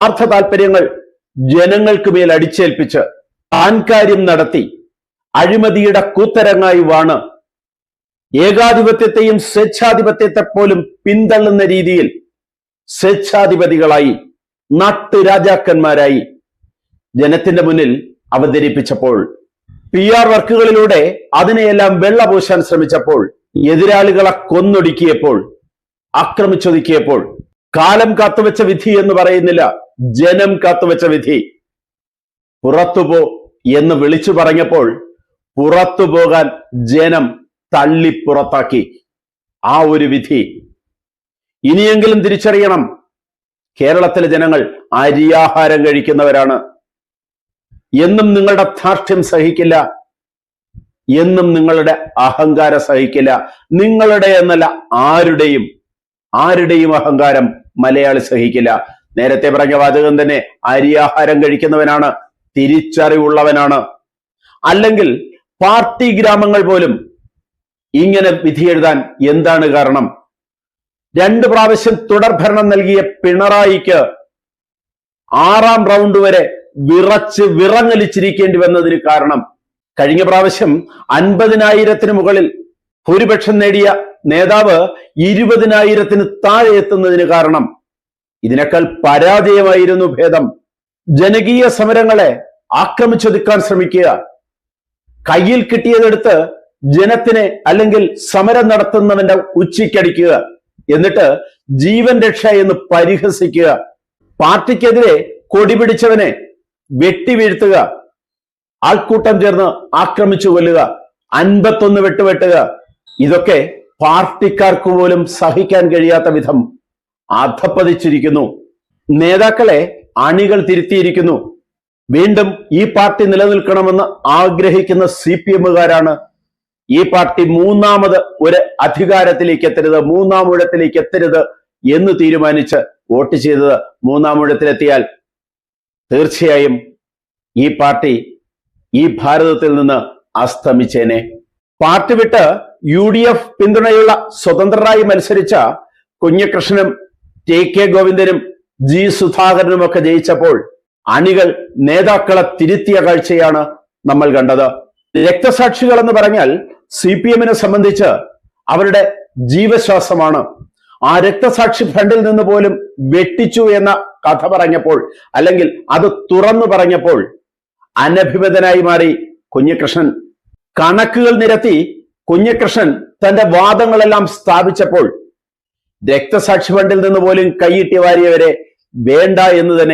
സ്വാർത്ഥ താല്പര്യങ്ങൾ ജനങ്ങൾക്ക് മേൽ അടിച്ചേൽപ്പിച്ച് താൻകാര്യം നടത്തി അഴിമതിയുടെ കൂത്തരങ്ങായി വാണ് ഏകാധിപത്യത്തെയും സ്വേച്ഛാധിപത്യത്തെ പോലും പിന്തള്ളുന്ന രീതിയിൽ സ്വേച്ഛാധിപതികളായി നാട്ടുരാജാക്കന്മാരായി ജനത്തിന്റെ മുന്നിൽ അവതരിപ്പിച്ചപ്പോൾ, PR വർക്കുകളിലൂടെ അതിനെയെല്ലാം വെള്ളപൂശാൻ ശ്രമിച്ചപ്പോൾ, എതിരാളികളെ കൊന്നൊടുക്കിയപ്പോൾ, ആക്രമിച്ചൊതുക്കിയപ്പോൾ, കാലം കാത്തുവെച്ച വിധി എന്ന് പറയുന്നില്ല, ജനം കാത്തുവെച്ച വിധി. പുറത്തുപോ എന്ന് വിളിച്ചു പറഞ്ഞപ്പോൾ പുറത്തു പോകാൻ ജനം തള്ളി പുറത്താക്കി. ആ ഒരു വിധി ഇനിയെങ്കിലും തിരിച്ചറിയണം. കേരളത്തിലെ ജനങ്ങൾ അരിയാഹാരം കഴിക്കുന്നവരാണ്. എന്നും നിങ്ങളുടെ ധാർഷ്ട്യം സഹിക്കില്ല, എന്നും നിങ്ങളുടെ അഹങ്കാരം സഹിക്കില്ല. നിങ്ങളുടെ എന്നല്ല, ആരുടെയും അഹങ്കാരം മലയാളി സഹിക്കില്ല. നേരത്തെ പറഞ്ഞ വാചകം തന്നെ, അരിയാഹാരം കഴിക്കുന്നവനാണ്, തിരിച്ചറിവുള്ളവനാണ്. അല്ലെങ്കിൽ പാർട്ടി ഗ്രാമങ്ങൾ പോലും ഇങ്ങനെ വിധി എഴുതാൻ എന്താണ് കാരണം? 2 പ്രാവശ്യം തുടർഭരണം നൽകിയ പിണറായിക്ക് 6ാം റൗണ്ട് വരെ വിറങ്ങലിച്ചിരിക്കേണ്ടി വന്നതിന് കാരണം, കഴിഞ്ഞ പ്രാവശ്യം 50,000-ന് മുകളിൽ ഭൂരിപക്ഷം നേടിയ നേതാവ് 20,000-ന് താഴെ എത്തുന്നതിന് കാരണം, ഇതിനേക്കാൾ പരാജയമായിരുന്നു ഭേദം. ജനകീയ സമരങ്ങളെ ആക്രമിച്ചൊതുക്കാൻ ശ്രമിക്കുക, കയ്യിൽ കിട്ടിയതെടുത്ത് ജനത്തിനെ അല്ലെങ്കിൽ സമരം നടത്തുന്നവന്റെ ഉച്ചിക്കടിക്കുക, എന്നിട്ട് ജീവൻ രക്ഷ എന്ന് പരിഹസിക്കുക, പാർട്ടിക്കെതിരെ കൊടി പിടിച്ചവനെ വെട്ടിവീഴ്ത്തുക, ആൾക്കൂട്ടം ചേർന്ന് ആക്രമിച്ചു കൊല്ലുക, 51 വെട്ടുവെട്ടുക, ഇതൊക്കെ പാർട്ടിക്കാർക്ക് പോലും സഹിക്കാൻ കഴിയാത്ത വിധം അധപ്പതിച്ചിരിക്കുന്നു. നേതാക്കളെ അണികൾ തിരുത്തിയിരിക്കുന്നു. വീണ്ടും ഈ പാർട്ടി നിലനിൽക്കണമെന്ന് ആഗ്രഹിക്കുന്ന CPM-കാരാണ് ഈ പാർട്ടി മൂന്നാമത് ഒരു അധികാരത്തിലേക്ക് എത്തരുത്, 3ാം ഊഴത്തിലേക്ക് എത്തരുത് എന്ന് തീരുമാനിച്ച് വോട്ട് ചെയ്തത്. 3ാം ഊഴത്തിലെത്തിയാൽ തീർച്ചയായും ഈ പാർട്ടി ഈ ഭാരതത്തിൽ നിന്ന് അസ്തമിച്ചേനെ. പാർട്ടി വിട്ട് UDF പിന്തുണയുള്ള സ്വതന്ത്രരായി മത്സരിച്ച കുഞ്ഞികൃഷ്ണനും TK ഗോവിന്ദനും G സുധാകരനും ഒക്കെ ജയിച്ചപ്പോൾ അണികൾ നേതാക്കളെ തിരുത്തിയ കാഴ്ചയാണ് നമ്മൾ കണ്ടത്. രക്തസാക്ഷികൾ എന്ന് പറഞ്ഞാൽ CPM-നെ സംബന്ധിച്ച് അവരുടെ ജീവശ്വാസമാണ്. ആ രക്തസാക്ഷി ഫ്രണ്ടിൽ നിന്ന് പോലും വെട്ടിച്ചു എന്ന കഥ പറഞ്ഞപ്പോൾ, അല്ലെങ്കിൽ അത് തുറന്നു പറഞ്ഞപ്പോൾ അനഭിമതനായി മാറി കുഞ്ഞികൃഷ്ണൻ. കണക്കുകൾ നിരത്തി കുഞ്ഞികൃഷ്ണൻ തന്റെ വാദങ്ങളെല്ലാം സ്ഥാപിച്ചപ്പോൾ രക്തസാക്ഷി ഫണ്ടിൽ നിന്ന് പോലും കൈയിട്ട് വാരിയവരെ വേണ്ട എന്ന് തന്നെ